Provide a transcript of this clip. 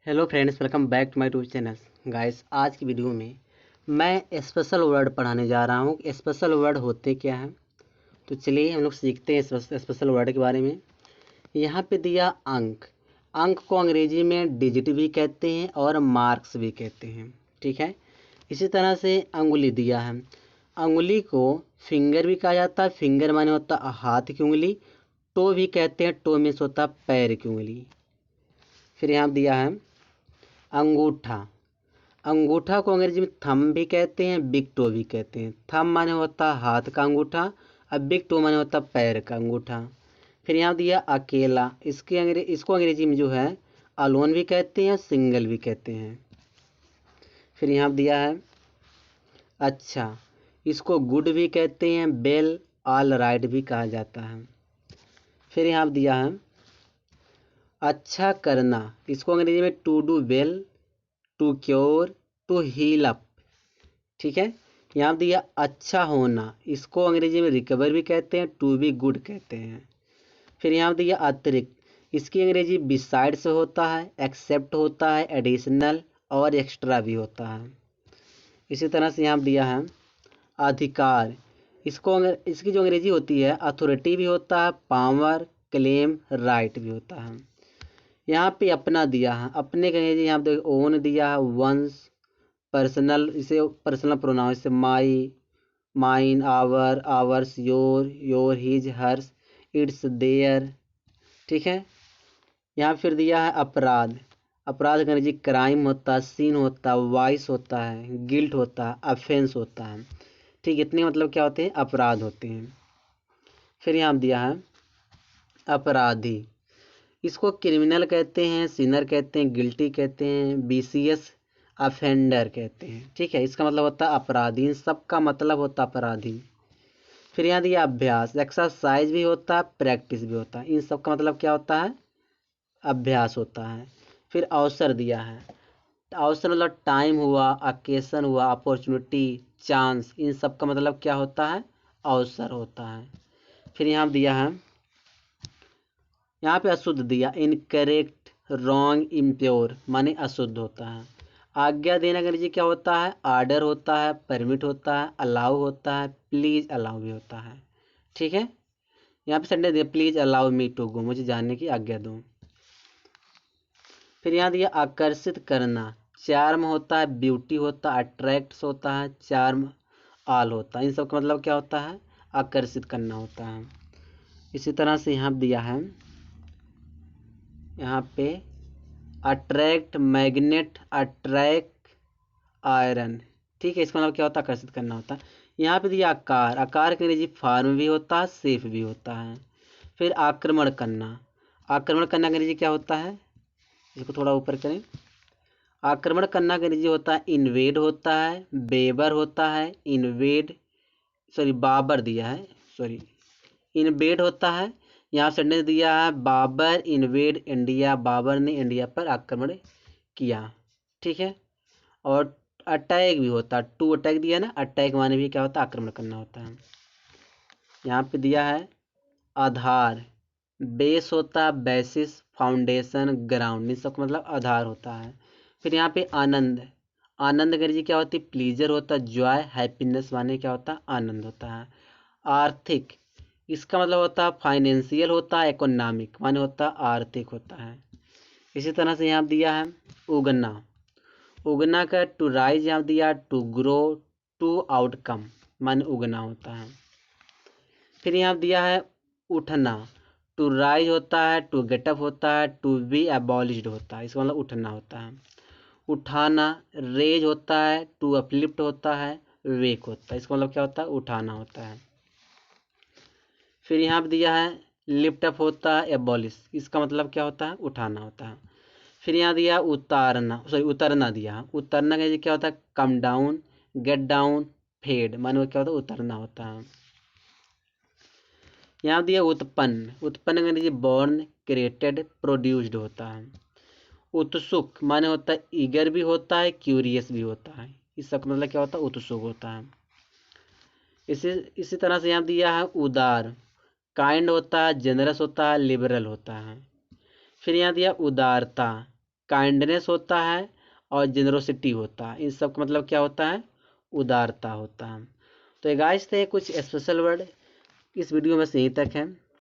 Hello friends, welcome back to my YouTube channel. Guys, आज की video में मैं स्पेशल वर्ड पढ़ाने जा रहा हूँ। स्पेशल वर्ड होते क्या हैं, तो चलिए हम लोग सीखते हैं स्पेशल वर्ड के बारे में। यहाँ पे दिया अंक। अंक को अंग्रेजी में डिजिट भी कहते हैं और मार्क्स भी कहते हैं, ठीक है। इसी तरह से अंगुली दिया है। अंगुली को फिंगर भी कहा जाता है। फिंगर माने होता है हाथ की उंगली। टो भी कहते हैं। टो मीन्स होता है पैर की उंगली। फिर यहाँ दिया है अंगूठा। अंगूठा को अंग्रेजी में थंब भी कहते हैं, बिग टो भी कहते हैं। थंब माने होता है हाथ का अंगूठा और बिग टो माने होता है पैर का अंगूठा। फिर यहाँ दिया अकेला। इसको अंग्रेजी में जो है अलोन भी कहते हैं, सिंगल भी कहते हैं। फिर यहाँ दिया है अच्छा। इसको गुड भी कहते हैं, बेल, ऑल राइट भी कहा जाता है। फिर यहाँ दिया है अच्छा करना। इसको अंग्रेजी में to do well, to cure, to heal up, ठीक है। यहाँ दिया अच्छा होना। इसको अंग्रेजी में रिकवर भी कहते हैं, टू बी गुड कहते हैं। फिर यहाँ दिया अतिरिक्त। इसकी अंग्रेजी बिसाइड से होता है, एक्सेप्ट होता है, एडिशनल और एक्स्ट्रा भी होता है। इसी तरह से यहाँ दिया है अधिकार। इसकी जो अंग्रेजी होती है अथॉरिटी भी होता है, पावर, क्लेम, राइट भी होता है। यहाँ पे अपना दिया है। अपने के अंग्रेजी यहाँ पे ओन दिया है, वंस, पर्सनल, इसे पर्सनल प्रोनाउन, जैसे my, mine, our, ours, your, his, hers, its, their, ठीक है। यहाँ फिर दिया है अपराध। अपराध का अंग्रेजी क्राइम होता है, सीन होता है, वाइस होता है, गिल्ट होता है, अफेंस होता है, ठीक। इतने मतलब क्या होते हैं, अपराध होते हैं। फिर यहाँ दिया है अपराधी। इसको क्रिमिनल कहते हैं, सिनर कहते हैं, गिल्टी कहते हैं, बीसीएस अफेंडर कहते हैं, ठीक है। इसका मतलब होता है अपराधी। इन सब का मतलब होता है अपराधी। फिर यहाँ दिया अभ्यास। एक्सरसाइज भी होता है, प्रैक्टिस भी होता है। इन सब का मतलब क्या होता है, अभ्यास होता है। फिर अवसर दिया है। अवसर मतलब टाइम हुआ, अकेशन हुआ, अपॉर्चुनिटी, चांस, इन सब का मतलब क्या होता है, अवसर होता है। फिर यहाँ दिया है, यहाँ पे अशुद्ध दिया, इनकरेक्ट, रॉन्ग, इम्प्योर माने अशुद्ध होता है। आज्ञा देना अंग्रेजी क्या होता है, आर्डर होता है, परमिट होता है, अलाउ होता है, प्लीज अलाउ भी होता है, ठीक है। यहाँ पे सेंटेंस दिया please allow me to go, मुझे जानने की आज्ञा दो। फिर यहाँ दिया आकर्षित करना। चार्म होता है, ब्यूटी होता है, अट्रैक्ट्स होता है, चार्म ऑल होता है। इन सब का मतलब क्या होता है, आकर्षित करना होता है। इसी तरह से यहाँ दिया है, यहाँ पे अट्रैक्ट, मैग्नेट, अट्रैक्ट, आयरन, ठीक है। इसका मतलब क्या होता है, आकर्षित करना होता है। यहाँ पे दिया आकार। आकार का अंग्रेजी फॉर्म भी होता है, शेप भी होता है। फिर आक्रमण करना। आक्रमण करना का अंग्रेजी क्या होता है, इसको थोड़ा ऊपर करें। आक्रमण करना का अंग्रेजी होता है इन्वेड होता है, बेबर होता है, इन्वेड, सॉरी बाबर दिया है, सॉरी इन्वेड होता है। यहाँ सेंटेंस दिया है बाबर इन्वेड इंडिया। बाबर ने इंडिया पर आक्रमण किया, ठीक है। और अटैक भी होता है, टू अटैक दिया ना, अटैक माने भी क्या होता है, आक्रमण करना होता है। यहाँ पे दिया है आधार। बेस होता है, बेसिस, फाउंडेशन, ग्राउंड, इन सब का मतलब आधार होता है। फिर यहाँ पे आनंद। आनंद अंग्रेजी क्या होती है, प्लीजर होता है, जॉय, हैप्पीनेस माने क्या होता है, आनंद होता है। आर्थिक, इसका मतलब होता है फाइनेंशियल होता है, इकोनॉमिक माने होता है आर्थिक होता है। इसी तरह से यहाँ दिया है उगना। उगना का टू राइज यहाँ दिया, टू ग्रो, टू आउटकम माने उगना होता है। फिर यहाँ दिया है उठना। टू राइज होता है, टू गेटअप होता है, टू बी एबॉलिश्ड होता है, इसका मतलब उठना होता है। उठाना, रेज होता है, टू अपलिफ्ट होता है, वेक होता है, इसका मतलब क्या होता है, उठाना होता है। फिर यहाँ पे दिया है लिफ्ट अप होता है, एबॉलिश, इसका मतलब क्या होता है, उठाना होता है। फिर यहाँ दिया उतारना, सॉरी उतरना दिया है। उतरना का क्या होता है, come down, get down, fade माने क्या होता है, उतरना होता है। यहाँ दिया उत्पन्न। उत्पन्न का अंग्रेजी बॉर्न, क्रिएटेड, प्रोड्यूस्ड होता है। उत्सुक माने होता है ईगर भी होता है, क्यूरियस भी होता है, इसका मतलब क्या होता है, उत्सुक होता है। इसी तरह से यहाँ दिया है उदार। काइंड होता है, जेनरस होता है, लिबरल होता है। फिर यहाँ दिया उदारता। काइंडनेस होता है और जेनरोसिटी होता है। इन सब का मतलब क्या होता है? उदारता होता है। तो ये गाइस थे कुछ स्पेशल वर्ड, इस वीडियो में से यहीं तक है।